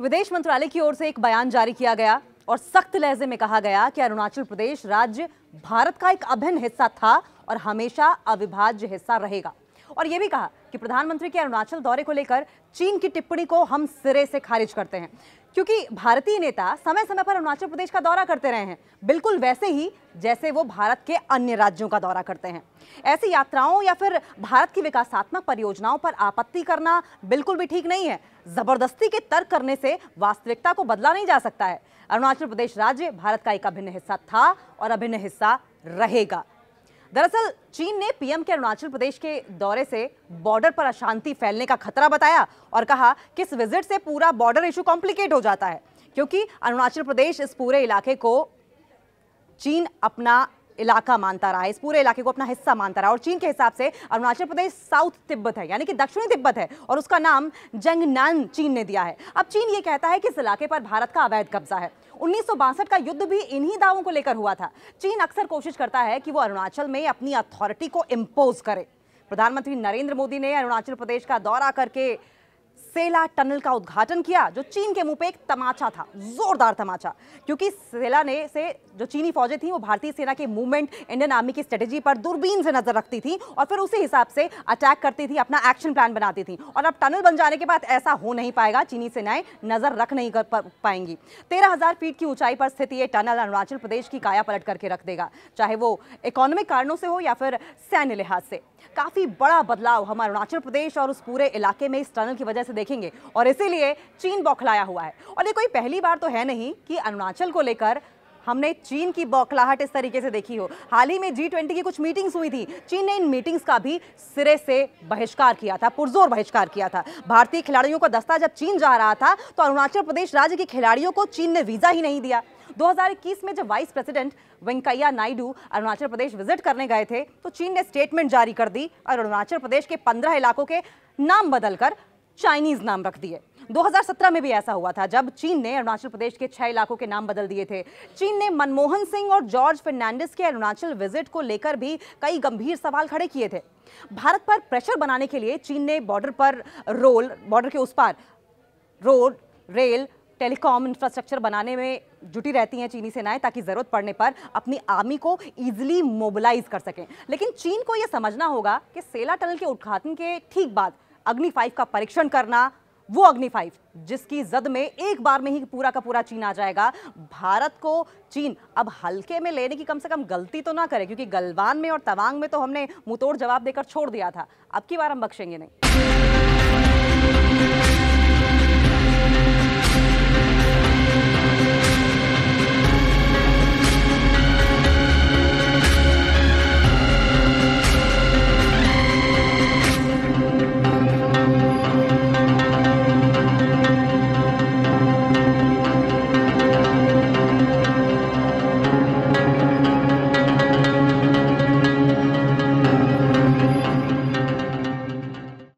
विदेश मंत्रालय की ओर से एक बयान जारी किया गया और सख्त लहजे में कहा गया कि अरुणाचल प्रदेश राज्य भारत का एक अभिन्न हिस्सा था और हमेशा अविभाज्य हिस्सा रहेगा। और यह भी कहा कि प्रधानमंत्री के अरुणाचल दौरे को लेकर चीन की टिप्पणी को हम सिरे से खारिज करते हैं, क्योंकि भारतीय नेता समय समय पर अरुणाचल प्रदेश का दौरा करते रहे हैं, बिल्कुल वैसे ही जैसे वो भारत के अन्य राज्यों का दौरा करते हैं। ऐसी यात्राओं या फिर भारत की विकासात्मक परियोजनाओं पर आपत्ति करना बिल्कुल भी ठीक नहीं है। जबरदस्ती के तर्क करने से वास्तविकता को बदला नहीं जा सकता है। अरुणाचल प्रदेश राज्य भारत का एक अभिन्न हिस्सा था और अभिन्न हिस्सा रहेगा। दरअसल चीन ने पीएम के अरुणाचल प्रदेश के दौरे से बॉर्डर पर अशांति फैलने का खतरा बताया और कहा कि इस विजिट से पूरा बॉर्डर इशू कॉम्प्लिकेट हो जाता है, क्योंकि अरुणाचल प्रदेश इस पूरे इलाके को चीन अपना इलाका मानता रहा है, इस पूरे इलाके को अपना हिस्सा मानता रहा। और चीन के हिसाब से अरुणाचल प्रदेश साउथ तिब्बत है, यानी कि दक्षिणी तिब्बत है, और उसका नाम जंगनान चीन ने दिया है। अब चीन ये कहता है कि इस इलाके पर भारत का अवैध कब्जा है। 1962 का युद्ध भी इन्हीं दावों को लेकर हुआ था। चीन अक्सर कोशिश करता है कि वो अरुणाचल में अपनी अथॉरिटी को इंपोज करे। प्रधानमंत्री नरेंद्र मोदी ने अरुणाचल प्रदेश का दौरा करके सेला टनल का उद्घाटन किया, जो चीन के मुंह पे एक तमाचा था, जोरदार तमाचा, क्योंकि सेला ने से जो चीनी फौजें थी वो भारतीय सेना के मूवमेंट, इंडियन आर्मी की स्ट्रेटेजी पर दूरबीन से नजर रखती थी और फिर उसी हिसाब से अटैक करती थी, अपना एक्शन प्लान बनाती थी। और अब टनल बन जाने के बाद ऐसा हो नहीं पाएगा, चीनी सेनाएं नजर रख नहीं कर पाएंगी। 13,000 फीट की ऊंचाई पर स्थित ये टनल अरुणाचल प्रदेश की काया पलट करके रख देगा, चाहे वो इकोनॉमिक कारणों से हो या फिर सैन्य लिहाज से। काफी बड़ा बदलाव हम अरुणाचल प्रदेश और उस पूरे इलाके में इस टनल की वजह से देखेंगे और इसीलिए चीन बौखलाया हुआ है। और ये कोई पहली बार तो है नहीं कि अरुणाचल को लेकर हमने चीन की बौखलाहट इस तरीके से देखी हो। हाल ही में G20 की कुछ मीटिंग्स हुई थी, चीन ने इन मीटिंग्स का भी सिरे से बहिष्कार किया था, पुरजोर बहिष्कार किया था। भारतीय खिलाड़ियों का दस्ता जब चीन जा रहा था तो अरुणाचल प्रदेश राज्य के खिलाड़ियों को चीन ने वीजा ही नहीं दिया। 2021 में जब vice president Venkaiah Naidu Arunachal Pradesh visit करने गए थे तो चीन ने स्टेटमेंट जारी कर दी और अरुणाचल प्रदेश के 15 इलाकों के नाम बदलकर चाइनीज नाम रख दिए। 2017 में भी ऐसा हुआ था, जब चीन ने अरुणाचल प्रदेश के 6 इलाकों के नाम बदल दिए थे। चीन ने मनमोहन सिंह और जॉर्ज फर्नांडिस के अरुणाचल विजिट को लेकर भी कई गंभीर सवाल खड़े किए थे। भारत पर प्रेशर बनाने के लिए चीन ने बॉर्डर के उस पार रोड, रेल, टेलीकॉम इंफ्रास्ट्रक्चर बनाने में जुटी रहती हैं चीनी सेनाएं, ताकि जरूरत पड़ने पर अपनी आर्मी को इजीली मोबिलाइज कर सकें। लेकिन चीन को यह समझना होगा कि सेला टनल के उद्घाटन के ठीक बाद अग्नि 5 का परीक्षण करना, वो अग्नि 5 जिसकी जद में एक बार में ही पूरा का पूरा चीन आ जाएगा, भारत को चीन अब हल्के में लेने की कम से कम गलती तो ना करे, क्योंकि गलवान में और तवांग में तो हमने मुंहतोड़ जवाब देकर छोड़ दिया था। अब की बार हम बख्शेंगे नहीं।